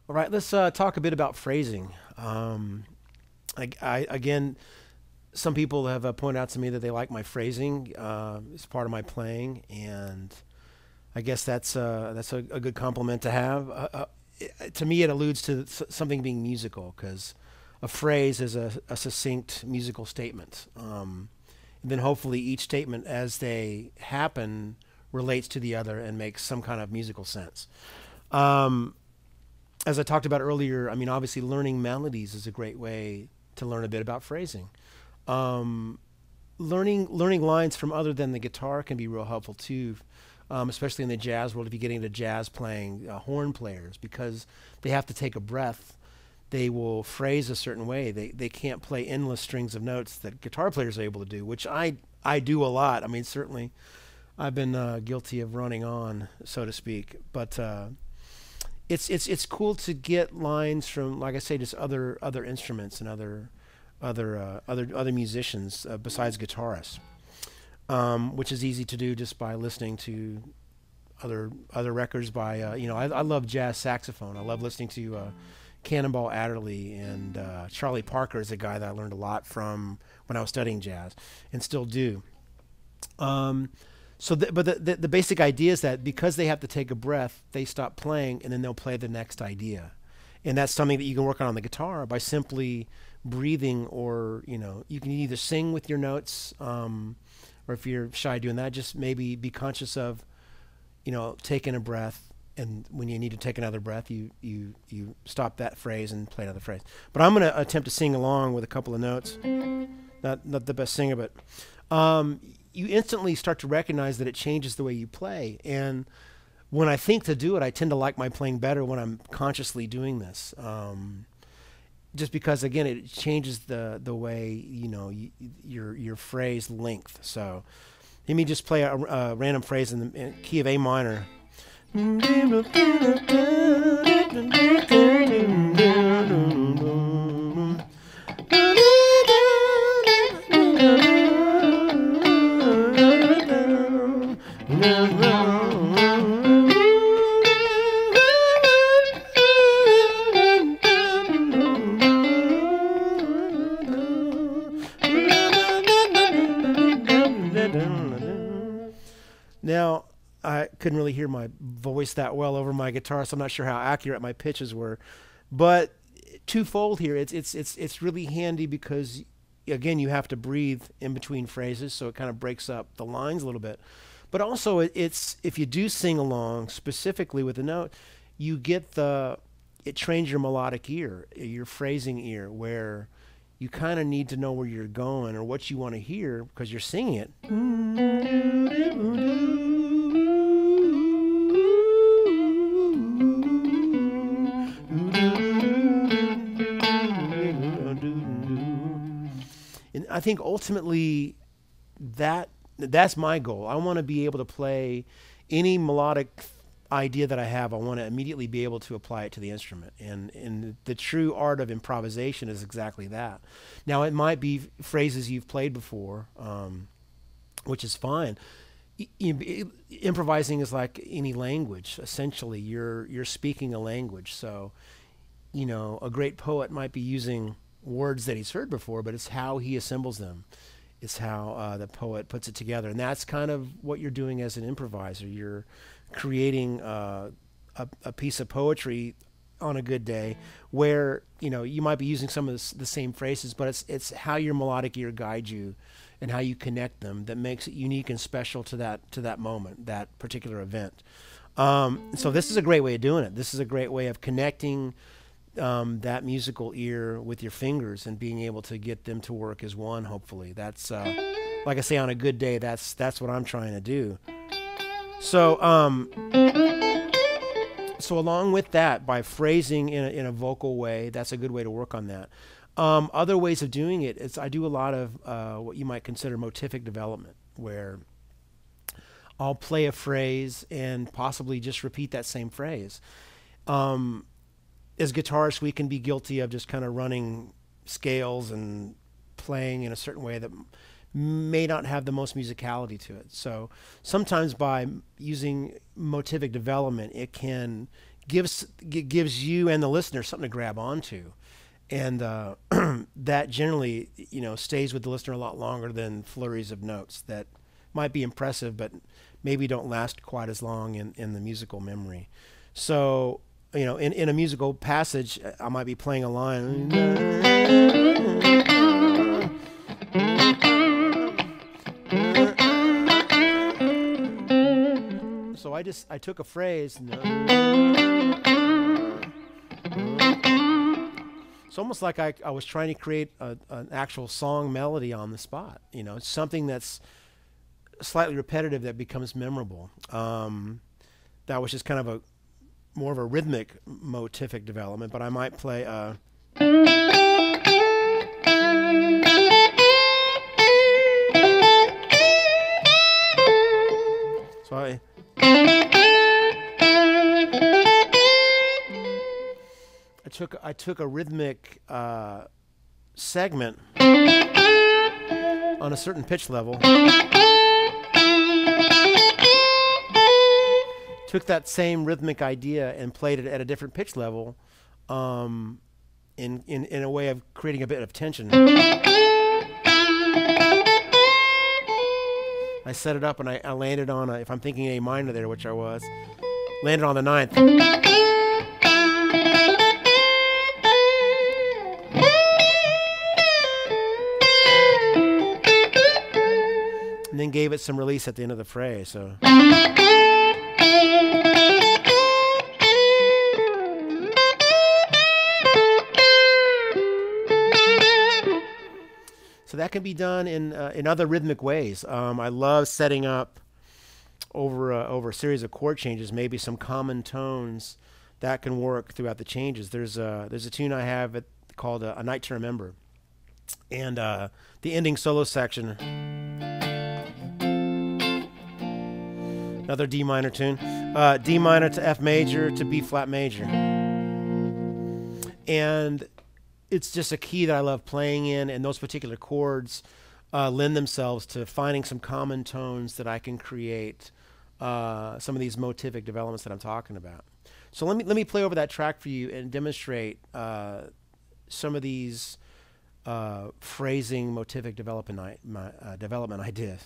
All right, let's talk a bit about phrasing. Again, some people have pointed out to me that they like my phrasing as part of my playing, and I guess that's a good compliment to have. To me, it alludes to something being musical because a phrase is a succinct musical statement. And then hopefully each statement, as they happen, relates to the other and makes some kind of musical sense. Um, as I talked about earlier, I mean, obviously, learning melodies is a great way to learn a bit about phrasing. Um, learning lines from other than the guitar can be real helpful too, especially in the jazz world. If you get into jazz playing, horn players, because they have to take a breath, they will phrase a certain way. They can't play endless strings of notes that guitar players are able to do, which I do a lot. I mean, certainly I've been guilty of running on, so to speak. But it's cool to get lines from, like I say, just other instruments and other musicians besides guitarists, which is easy to do just by listening to other records by I love jazz saxophone. I love listening to Cannonball Adderley, and Charlie Parker is a guy that I learned a lot from when I was studying jazz and still do. Um, but the basic idea is that because they have to take a breath, they stop playing and then they'll play the next idea. And that's something that you can work on the guitar by simply breathing, or you can either sing with your notes, or if you're shy doing that, just maybe be conscious of taking a breath, and when you need to take another breath, you stop that phrase and play another phrase. But I'm going to attempt to sing along with a couple of notes. Not the best singer, but you instantly start to recognize that it changes the way you play. And when I think to do it, I tend to like my playing better when I'm consciously doing this. Just because, again, it changes the way your phrase length. So let me just play a random phrase in the key of A minor. Now, I couldn't really hear my voice that well over my guitar, so I'm not sure how accurate my pitches were. But twofold here, it's really handy because, again, you have to breathe in between phrases, so it kind of breaks up the lines a little bit. But also, it's if you do sing along specifically with a note, you get it trains your melodic ear, your phrasing ear, where you kind of need to know where you're going or what you want to hear because you're singing it. And I think ultimately that's my goal. I want to be able to play any melodic idea that I have. I want to immediately be able to apply it to the instrument. And the true art of improvisation is exactly that. Now, it might be phrases you've played before, which is fine. Improvising is like any language. Essentially, you're speaking a language. So, a great poet might be using words that he's heard before, but it's how he assembles them. It's how the poet puts it together. And that's kind of what you're doing as an improviser. You're creating a piece of poetry on a good day where, you might be using some of the same phrases, but it's how your melodic ear guides you and how you connect them that makes it unique and special to that moment, that particular event. So this is a great way of doing it. This is a great way of connecting that musical ear with your fingers and being able to get them to work as one. Hopefully, that's like I say, on a good day, that's what I'm trying to do. So, so along with that, by phrasing in a vocal way, that's a good way to work on that. Other ways of doing it is I do a lot of what you might consider motivic development, where I'll play a phrase and possibly just repeat that same phrase. As guitarists, we can be guilty of just kind of running scales and playing in a certain way that may not have the most musicality to it. So sometimes by using motivic development, it can gives you and the listener something to grab onto, and that generally, stays with the listener a lot longer than flurries of notes that might be impressive, but maybe don't last quite as long in the musical memory. So, in a musical passage, I might be playing a line. So I took a phrase. It's almost like I was trying to create an actual song melody on the spot. It's something that's slightly repetitive that becomes memorable. That was just kind of more of a rhythmic motivic development, but I might play so I took a rhythmic segment on a certain pitch level, took that same rhythmic idea and played it at a different pitch level, in a way of creating a bit of tension. I set it up and I landed on if I'm thinking A minor there, which I was, landed on the ninth. And then gave it some release at the end of the phrase. So that can be done in other rhythmic ways. I love setting up over a series of chord changes, maybe some common tones that can work throughout the changes. There's a tune I have called A Night to Remember, and the ending solo section. Another D minor tune. D minor to F major to B flat major. And it's just a key that I love playing in, and those particular chords lend themselves to finding some common tones that I can create some of these motivic developments that I'm talking about. So let me play over that track for you and demonstrate some of these phrasing motivic development ideas.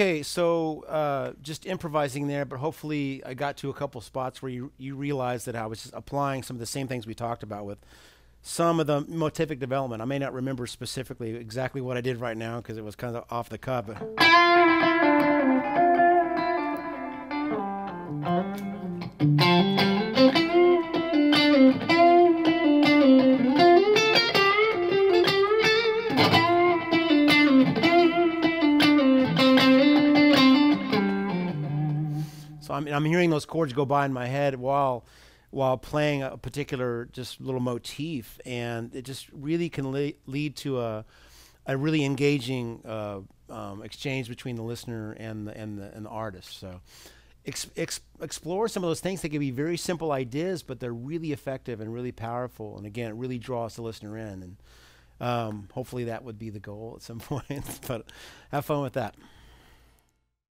Okay, so just improvising there, but hopefully I got to a couple spots where you realized that I was just applying some of the same things we talked about with some of the motivic development. I may not remember specifically exactly what I did right now because it was kind of off the cuff. But so I'm hearing those chords go by in my head while playing a particular just little motif, and it just really can lead to a really engaging exchange between the listener and the artist. So explore some of those things. They can be very simple ideas, but they're really effective and really powerful. And again, it really draws the listener in. And hopefully that would be the goal at some point. But have fun with that.